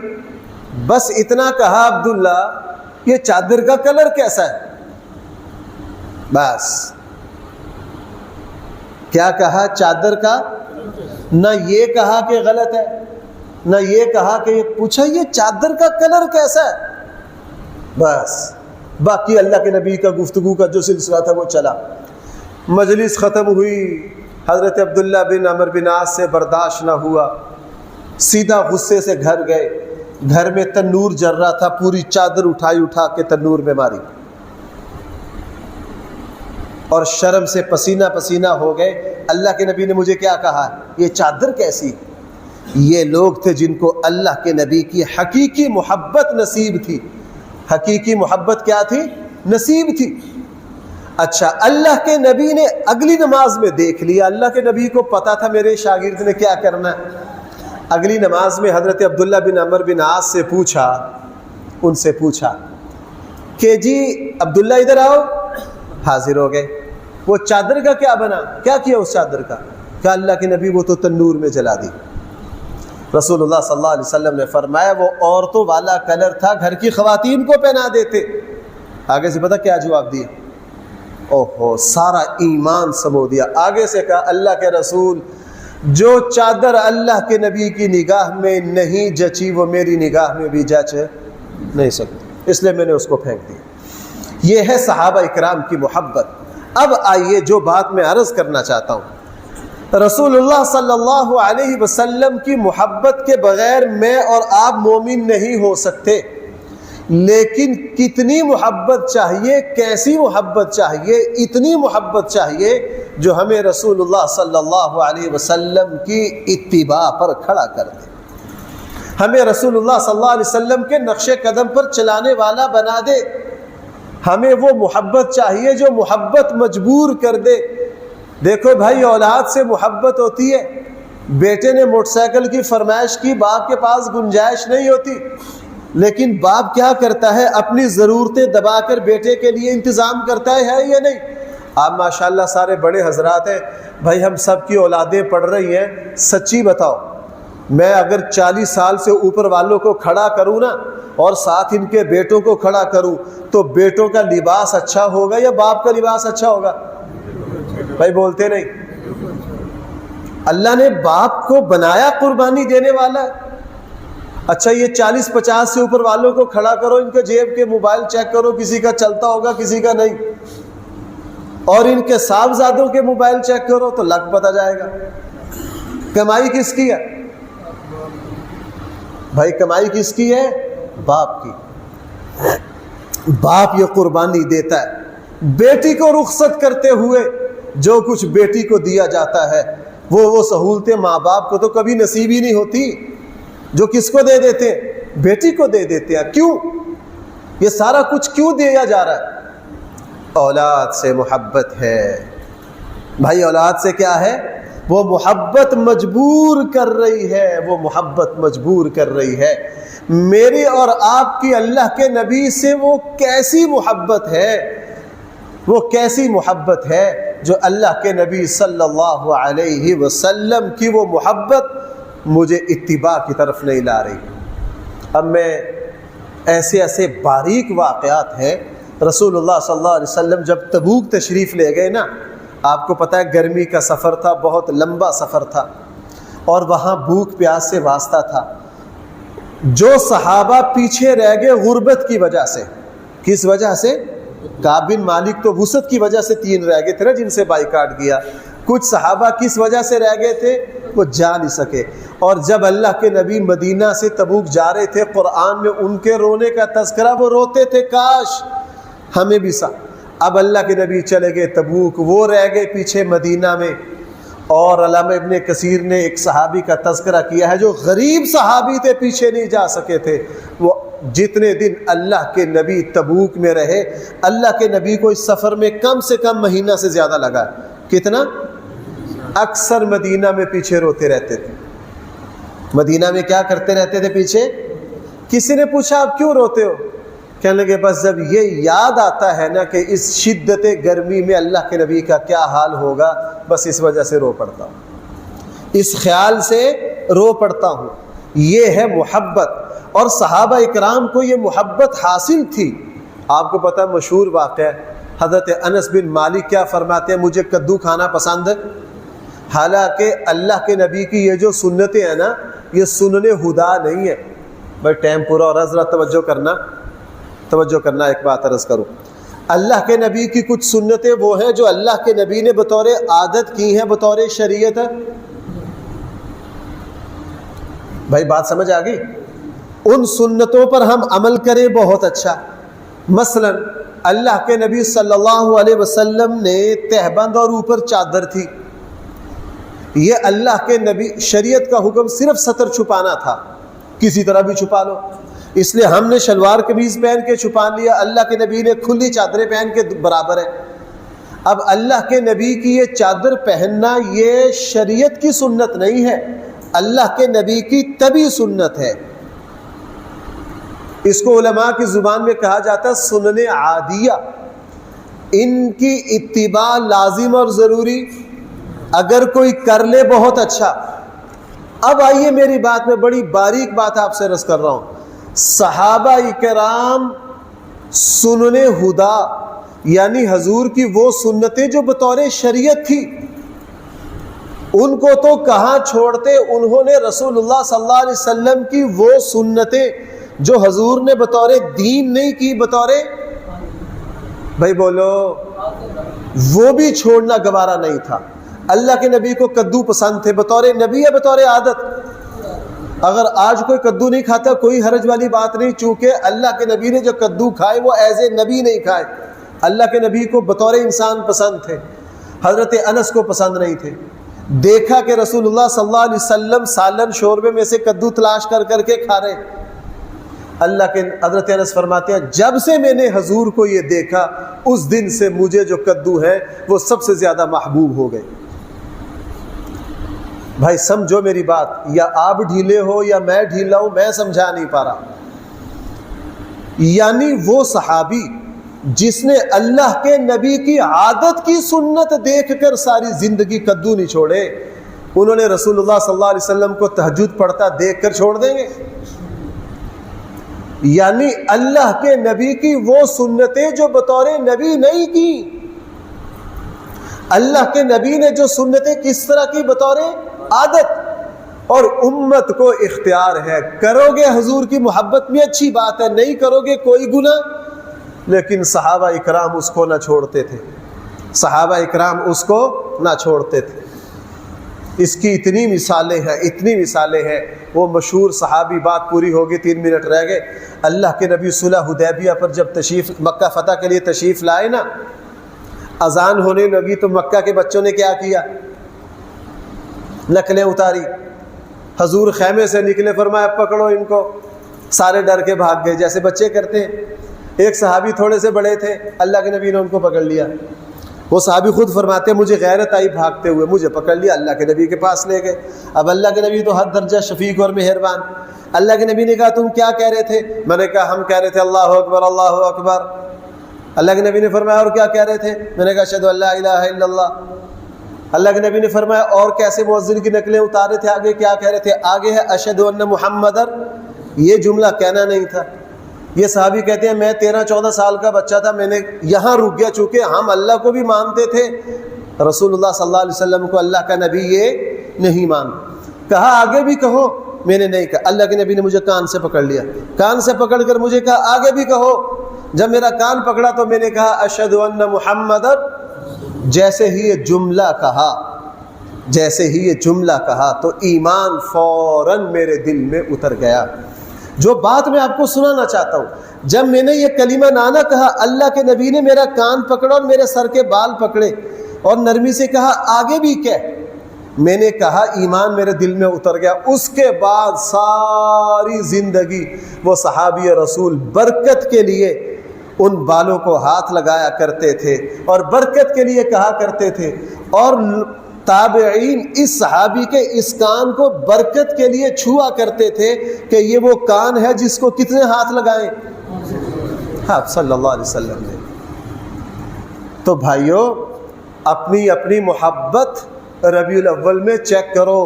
بس اتنا کہا عبداللہ یہ چادر کا کلر کیسا ہے، بس کیا کہا، چادر کا، نہ یہ کہا کہ غلط ہے، نہ یہ کہا کہ یہ پوچھا یہ چادر کا کلر کیسا ہے، بس باقی اللہ کے نبی کا گفتگو کا جو سلسلہ تھا وہ چلا۔ مجلس ختم ہوئی، حضرت عبداللہ بن عمر بن عاص سے برداشت نہ ہوا، سیدھا غصے سے گھر گئے۔ گھر میں تنور جل رہا تھا، پوری چادر اٹھا کے تنور میں ماری، اور شرم سے پسینہ پسینہ ہو گئے۔ اللہ کے نبی نے مجھے کیا کہا، یہ چادر کیسی؟ یہ لوگ تھے جن کو اللہ کے نبی کی حقیقی محبت نصیب تھی۔ حقیقی محبت کیا تھی؟ نصیب تھی۔ اچھا، اللہ کے نبی نے اگلی نماز میں دیکھ لیا، اللہ کے نبی کو پتا تھا میرے شاگرد نے کیا کرنا ہے۔ اگلی نماز میں حضرت عبداللہ بن عمر بن عاص سے پوچھا، ان سے پوچھا کہ جی عبداللہ ادھر آؤ، حاضر ہو گئے۔ وہ چادر کا کیا بنا، کیا کیا اس چادر کا؟ کہ اللہ کے نبی وہ تو تنور میں جلا دی۔ رسول اللہ صلی اللہ علیہ وسلم نے فرمایا وہ عورتوں والا کلر تھا، گھر کی خواتین کو پہنا دیتے۔ آگے سے پتہ کیا جواب دیا؟ اوہو، سارا ایمان سمو دیا۔ آگے سے کہا اللہ کے رسول، جو چادر اللہ کے نبی کی نگاہ میں نہیں جچی وہ میری نگاہ میں بھی جچ نہیں سکتی، اس لیے میں نے اس کو پھینک دیا۔ یہ ہے صحابہ اکرام کی محبت۔ اب آئیے جو بات میں عرض کرنا چاہتا ہوں، رسول اللہ صلی اللہ علیہ وسلم کی محبت کے بغیر میں اور آپ مومن نہیں ہو سکتے، لیکن کتنی محبت چاہیے، کیسی محبت چاہیے؟ اتنی محبت چاہیے جو ہمیں رسول اللہ صلی اللہ علیہ وسلم کی اتباع پر کھڑا کر دے، ہمیں رسول اللہ صلی اللہ علیہ وسلم کے نقش قدم پر چلانے والا بنا دے۔ ہمیں وہ محبت چاہیے جو محبت مجبور کر دے۔ دیکھو بھائی، اولاد سے محبت ہوتی ہے، بیٹے نے موٹر سائیکل کی فرمائش کی، باپ کے پاس گنجائش نہیں ہوتی، لیکن باپ کیا کرتا ہے؟ اپنی ضرورتیں دبا کر بیٹے کے لیے انتظام کرتا ہے یا نہیں؟ آپ ماشاءاللہ سارے بڑے حضرات ہیں بھائی، ہم سب کی اولادیں پڑھ رہی ہیں، سچی بتاؤ، میں اگر 40 سال سے اوپر والوں کو کھڑا کروں نا اور ساتھ ان کے بیٹوں کو کھڑا کروں تو بیٹوں کا لباس اچھا ہوگا یا باپ کا لباس اچھا ہوگا؟ بھائی بولتے نہیں۔ اللہ نے باپ کو بنایا قربانی دینے والا ہے۔ اچھا، یہ 40-50 سے اوپر والوں کو کھڑا کرو، ان کے جیب کے موبائل چیک کرو، کسی کا چلتا ہوگا کسی کا نہیں، اور ان کے صاحبزادوں کے موبائل چیک کرو تو لگ پتہ جائے گا۔ کمائی کس کی ہے بھائی؟ کمائی کس کی ہے؟ باپ کی۔ باپ یہ قربانی دیتا ہے۔ بیٹی کو رخصت کرتے ہوئے جو کچھ بیٹی کو دیا جاتا ہے وہ سہولتیں ماں باپ کو تو کبھی نصیب ہی نہیں ہوتی، جو کس کو دے دیتے ہیں؟ بیٹی کو دے دیتے ہیں۔ کیوں؟ یہ سارا کچھ کیوں دیا جا رہا ہے؟ اولاد سے محبت ہے بھائی، اولاد سے کیا ہے؟ وہ محبت مجبور کر رہی ہے، وہ محبت مجبور کر رہی ہے۔ میری اور آپ کی اللہ کے نبی سے وہ کیسی محبت ہے، وہ کیسی محبت ہے جو اللہ کے نبی صلی اللہ علیہ وسلم کی وہ محبت مجھے اتباع کی طرف نہیں لا رہی۔ اب میں ایسے باریک واقعات ہیں۔ رسول اللہ صلی اللہ علیہ وسلم جب تبوک تشریف لے گئے نا، آپ کو پتہ ہے گرمی کا سفر تھا، بہت لمبا سفر تھا، اور وہاں بھوک پیاس سے واسطہ تھا۔ جو صحابہ پیچھے رہ گئے غربت کی وجہ سے، کس وجہ سے؟ کعب بن مالک تو وسعت کی وجہ سے 3 رہ گئے تھے نا، جن سے بائیکاٹ کیا۔ کچھ صحابہ کس وجہ سے رہ گئے تھے؟ وہ جا نہیں سکے۔ اور جب اللہ کے نبی مدینہ سے تبوک جا رہے تھے، قرآن میں ان کے رونے کا تذکرہ، وہ روتے تھے کاش ہمیں بھی اب اللہ کے نبی چلے گئے تبوک، وہ رہ گئے پیچھے مدینہ میں۔ اور علامہ ابن کثیر نے ایک صحابی کا تذکرہ کیا ہے جو غریب صحابی تھے، پیچھے نہیں جا سکے تھے۔ وہ جتنے دن اللہ کے نبی تبوک میں رہے، اللہ کے نبی کو اس سفر میں کم سے کم مہینہ سے زیادہ لگا۔ کتنا؟ اکثر مدینہ میں پیچھے روتے رہتے تھے۔ مدینہ میں کیا کرتے رہتے تھے؟ پیچھے۔ کسی نے پوچھا آپ کیوں روتے ہو؟ کہنے لگے بس جب یہ یاد آتا ہے نا کہ اس شدت گرمی میں اللہ کے نبی کا کیا حال ہوگا، بس اس وجہ سے رو پڑتا ہوں، اس خیال سے رو پڑتا ہوں۔ یہ ہے محبت، اور صحابہ اکرام کو یہ محبت حاصل تھی۔ آپ کو پتہ مشہور واقعہ ہے، حضرت انس بن مالک کیا فرماتے ہیں؟ مجھے کدو کھانا پسند ہے۔ حالانکہ اللہ کے نبی کی یہ جو سنتیں ہیں نا، یہ سنن ہدا نہیں ہے۔ بھائی ٹائم پورا اور حضرت توجہ کرنا ایک بات عرض کروں۔ اللہ کے نبی کی کچھ سنتیں وہ ہیں جو اللہ کے نبی نے بطور عادت کی ہیں، بطور شریعت ہے۔ بھائی بات سمجھ آ گئی؟ ان سنتوں پر ہم عمل کریں بہت اچھا۔ مثلا اللہ کے نبی صلی اللہ علیہ وسلم نے تہبند اور اوپر چادر تھی، یہ اللہ کے نبی شریعت کا حکم صرف سطر چھپانا تھا، کسی طرح بھی چھپا لو۔ اس لیے ہم نے شلوار قمیض پہن کے چھپا لیا، اللہ کے نبی نے کھلی چادریں پہن کے برابر ہے۔ اب اللہ کے نبی کی یہ چادر پہننا یہ شریعت کی سنت نہیں ہے، اللہ کے نبی کی طبی سنت ہے۔ اس کو علماء کی زبان میں کہا جاتا ہے سنن عادیہ، ان کی اتباع لازم اور ضروری، اگر کوئی کر لے بہت اچھا۔ اب آئیے میری بات میں بڑی باریک بات آپ سے عرض کر رہا ہوں، صحابہ کرام سنن ہدا یعنی حضور کی وہ سنتیں جو بطور شریعت تھی، ان کو تو کہاں چھوڑتے، انہوں نے رسول اللہ صلی اللہ علیہ وسلم کی وہ سنتیں جو حضور نے بطور دین نہیں کی، بطور بھائی بولو، وہ بھی چھوڑنا گوارا نہیں تھا۔ اللہ کے نبی کو کدو پسند تھے، بطور نبی ہے بطور عادت۔ اگر آج کوئی کدو نہیں کھاتا کوئی حرج والی بات نہیں، چونکہ اللہ کے نبی نے جو کدو کھائے وہ ایز اے نبی نہیں کھائے، اللہ کے نبی کو بطور انسان پسند تھے۔ حضرت انس کو پسند نہیں تھے، دیکھا کہ رسول اللہ صلی اللہ علیہ وسلم سالن شوربے میں سے کدو تلاش کر کر کے کھا رہے، اللہ کے حضرت انس فرماتے ہیں جب سے میں نے حضور کو یہ دیکھا اس دن سے مجھے جو کدو ہے وہ سب سے زیادہ محبوب ہو گئے۔ بھائی سمجھو میری بات، یا آپ ڈھیلے ہو یا میں ڈھیلا ہوں، میں سمجھا نہیں پا رہا۔ یعنی وہ صحابی جس نے اللہ کے نبی کی عادت کی سنت دیکھ کر ساری زندگی کدو نہیں چھوڑے، انہوں نے رسول اللہ صلی اللہ علیہ وسلم کو تہجد پڑھتا دیکھ کر چھوڑ دیں گے؟ یعنی اللہ کے نبی کی وہ سنتیں جو بطور نبی نہیں کی، اللہ کے نبی نے جو سنتیں کس طرح کی بطور عادت، اور امت کو اختیار ہے، کرو گے حضور کی محبت میں اچھی بات ہے، نہیں کرو گے کوئی گناہ، لیکن صحابہ اکرام اس کو نہ چھوڑتے تھے، صحابہ اکرام اس کو نہ چھوڑتے تھے۔ اس کی اتنی مثالیں ہیں، اتنی مثالیں ہیں۔ وہ مشہور صحابی، بات پوری ہوگی 3 منٹ رہ گئے، اللہ کے نبی صلح حدیبیہ پر جب مکہ فتح کے لیے تشریف لائے نا، اذان ہونے لگی تو مکہ کے بچوں نے کیا کیا؟ نقلیں اتاری، حضور خیمے سے نکلے، فرمایا پکڑو ان کو، سارے ڈر کے بھاگ گئے جیسے بچے کرتے ہیں۔ ایک صحابی تھوڑے سے بڑے تھے، اللہ کے نبی نے ان کو پکڑ لیا، وہ صحابی خود فرماتے ہیں مجھے غیرت آئی بھاگتے ہوئے، مجھے پکڑ لیا، اللہ کے نبی کے پاس لے گئے۔ اب اللہ کے نبی تو حد درجہ شفیق اور مہربان، اللہ کے نبی نے کہا تم کیا کہہ رہے تھے؟ میں نے کہا ہم کہہ رہے تھے اللہ اکبر اللہ اکبر۔ اللہ کے نبی نے فرمایا اور کیا کہہ رہے تھے؟ میں نے کہا اشہد ان لا الہ الا اللہ۔ اللہ کے نبی نے فرمایا اور کیسے مؤذن کی نقلیں اتارے تھے، آگے کیا کہہ رہے تھے؟ آگے ہے اشہد ان محمدر، یہ جملہ کہنا نہیں تھا۔ یہ صحابی کہتے ہیں میں 13-14 سال کا بچہ تھا، میں نے یہاں رک گیا، چونکہ ہم اللہ کو بھی مانتے تھے، رسول اللہ صلی اللہ علیہ وسلم کو اللہ کا نبی یہ نہیں مانتے۔ کہا آگے بھی کہو، میں نے نہیں کہا۔ اللہ کے نبی نے مجھے کان سے پکڑ لیا، کان سے پکڑ کر مجھے کہا آگے بھی کہو۔ جب میرا کان پکڑا تو میں نے کہا اشہد ان محمدر۔ جیسے ہی یہ جملہ کہا، جیسے ہی یہ جملہ کہا تو ایمان فوراً میرے دل میں اتر گیا۔ جو بات میں آپ کو سنانا چاہتا ہوں، جب میں نے یہ کلمہ نانا کہا، اللہ کے نبی نے میرا کان پکڑا اور میرے سر کے بال پکڑے اور نرمی سے کہا آگے بھی کہہ۔ میں نے کہا ایمان میرے دل میں اتر گیا۔ اس کے بعد ساری زندگی وہ صحابی رسول برکت کے لیے ان بالوں کو ہاتھ لگایا کرتے تھے اور برکت کے لیے کہا کرتے تھے، اور تابعین اس صحابی کے اس کان کو برکت کے لیے چھوا کرتے تھے کہ یہ وہ کان ہے جس کو کتنے ہاتھ لگائیں؟ ہاں صلی اللہ علیہ وسلم نے۔ تو بھائیو اپنی اپنی محبت ربیع الاول میں چیک کرو۔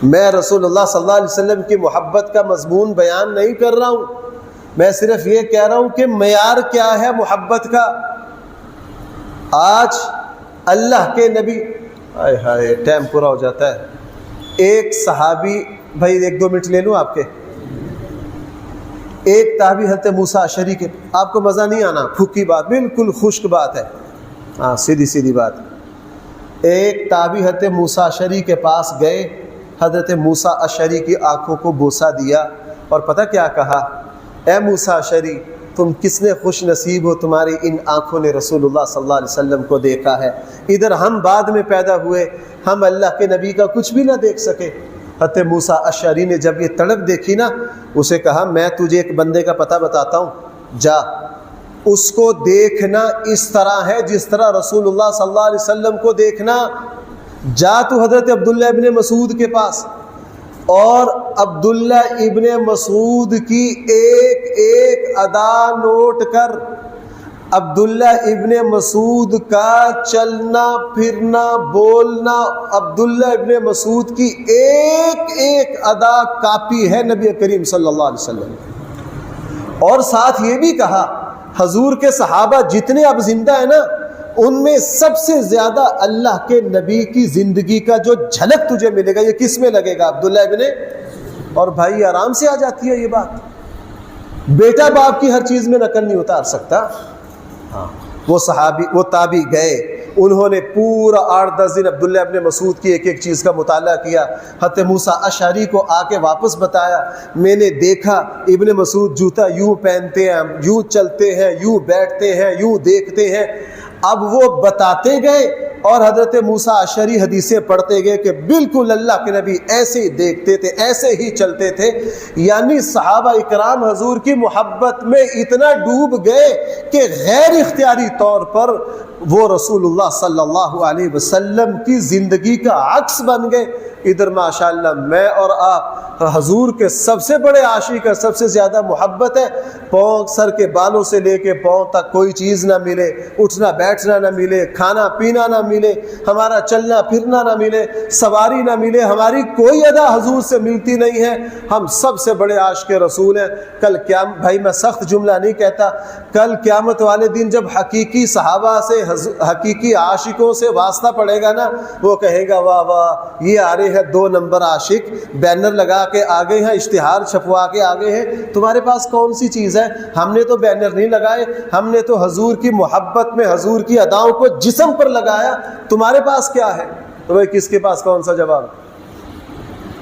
میں رسول اللہ صلی اللہ علیہ وسلم کی محبت کا مضمون بیان نہیں کر رہا ہوں، میں صرف یہ کہہ رہا ہوں کہ معیار کیا ہے محبت کا۔ آج اللہ کے نبی، ہائے ہائے ٹائم پورا ہو جاتا ہے۔ ایک صحابی، بھائی 1-2 منٹ لے لوں آپ کے، ایک تابعی حضرت موسیٰ اشعری کے، آپ کو مزہ نہیں آنا، پھکی بات، بالکل خشک بات ہے، ہاں سیدھی سیدھی بات۔ ایک تابعی حضرت موسیٰ اشعری کے پاس گئے، حضرت موسیٰ اشعری کی آنکھوں کو بوسہ دیا اور پتہ کیا کہا؟ اے موسیٰ اشعری تم کس نے خوش نصیب ہو، تمہاری ان آنکھوں نے رسول اللہ صلی اللہ علیہ وسلم کو دیکھا ہے۔ ادھر ہم بعد میں پیدا ہوئے، ہم اللہ کے نبی کا کچھ بھی نہ دیکھ سکے۔ حضرت موسیٰ اشعری نے جب یہ تڑپ دیکھی نا، اسے کہا میں تجھے ایک بندے کا پتہ بتاتا ہوں، جا اس کو دیکھنا اس طرح ہے جس طرح رسول اللہ صلی اللہ علیہ وسلم کو دیکھنا۔ جا تو حضرت عبداللہ ابن مسعود کے پاس، اور عبداللہ ابن مسعود کی ایک ایک ادا نوٹ کر۔ عبداللہ ابن مسعود کا چلنا پھرنا بولنا، عبداللہ ابن مسعود کی ایک ایک ادا کاپی ہے نبی کریم صلی اللہ علیہ وسلم۔ اور ساتھ یہ بھی کہا حضور کے صحابہ جتنے اب زندہ ہیں نا، ان میں سب سے زیادہ اللہ کے نبی کی زندگی کا جو جھلک تجھے ملے گا یہ کس میں لگے گا؟ عبداللہ ابن۔ اور بھائی آرام سے آ جاتی ہے یہ بات، بیٹا باپ کی ہر چیز میں نقل نہیں اتار سکتا۔ ہاں وہ تابعی گئے، انہوں نے پورا 8-10 دن عبداللہ ابن مسعود کی ایک ایک چیز کا مطالعہ کیا۔ حضرت موسیٰ اشعری کو آ کے واپس بتایا، میں نے دیکھا ابن مسعود جوتا یوں پہنتے ہیں، یوں چلتے ہیں، یوں بیٹھتے ہیں، یوں دیکھتے ہیں۔ اب وہ بتاتے گئے اور حضرت موسیٰ اشعری حدیثیں پڑھتے گئے کہ بالکل اللہ کے نبی ایسے ہی دیکھتے تھے، ایسے ہی چلتے تھے۔ یعنی صحابہ اکرام حضور کی محبت میں اتنا ڈوب گئے کہ غیر اختیاری طور پر وہ رسول اللہ صلی اللہ علیہ وسلم کی زندگی کا عکس بن گئے۔ ادھر ماشاءاللہ میں اور آپ حضور کے سب سے بڑے عاشق ہیں، سب سے زیادہ محبت ہے، پاؤں سر کے بالوں سے لے کے پاؤں تک کوئی چیز نہ ملے، اٹھنا بیٹھنا نہ ملے، کھانا پینا نہ ملے، ہمارا چلنا پھرنا نہ ملے، سواری نہ ملے، ہماری کوئی ادا حضور سے ملتی نہیں ہے۔ ہم سب سے بڑے عاشق رسول ہیں۔ کل قیامت، بھائی میں سخت جملہ نہیں کہتا، کل قیامت والے دن جب حقیقی صحابہ سے حقیقی عاشقوں سے واسطہ پڑے گا نا، وہ کہے گا واہ واہ یہ آ رہے ہیں 2 نمبر عاشق، بینر لگا کے آگے ہیں، اشتہار چھپوا کے آگے ہیں، تمہارے پاس کون سی چیز ہے؟ ہم نے تو بینر نہیں لگائے، ہم نے تو حضور کی محبت میں حضور کی اداؤں کو جسم پر لگایا، تمہارے پاس کیا ہے؟ تو بھائی کس کے پاس کون سا جواب؟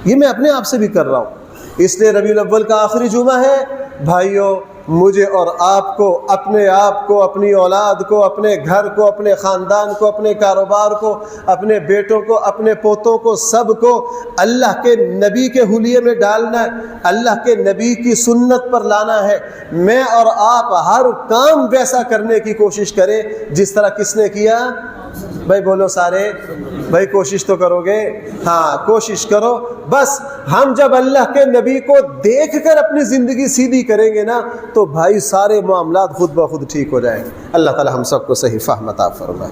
یہ میں اپنے آپ سے بھی کر رہا ہوں۔ اس لیے ربیع الاول کا آخری جمعہ ہے، بھائیوں مجھے اور آپ کو، اپنے آپ کو، اپنی اولاد کو، اپنے گھر کو، اپنے خاندان کو، اپنے کاروبار کو، اپنے بیٹوں کو، اپنے پوتوں کو، سب کو اللہ کے نبی کے حلیے میں ڈالنا ہے، اللہ کے نبی کی سنت پر لانا ہے۔ میں اور آپ ہر کام ویسا کرنے کی کوشش کریں جس طرح کس نے کیا؟ بھائی بولو سارے، بھائی کوشش تو کرو گے؟ ہاں کوشش کرو۔ بس ہم جب اللہ کے نبی کو دیکھ کر اپنی زندگی سیدھی کریں گے نا تو بھائی سارے معاملات خود بخود ٹھیک ہو جائیں گے۔ اللہ تعالی ہم سب کو صحیح فہم عطا فرمائے۔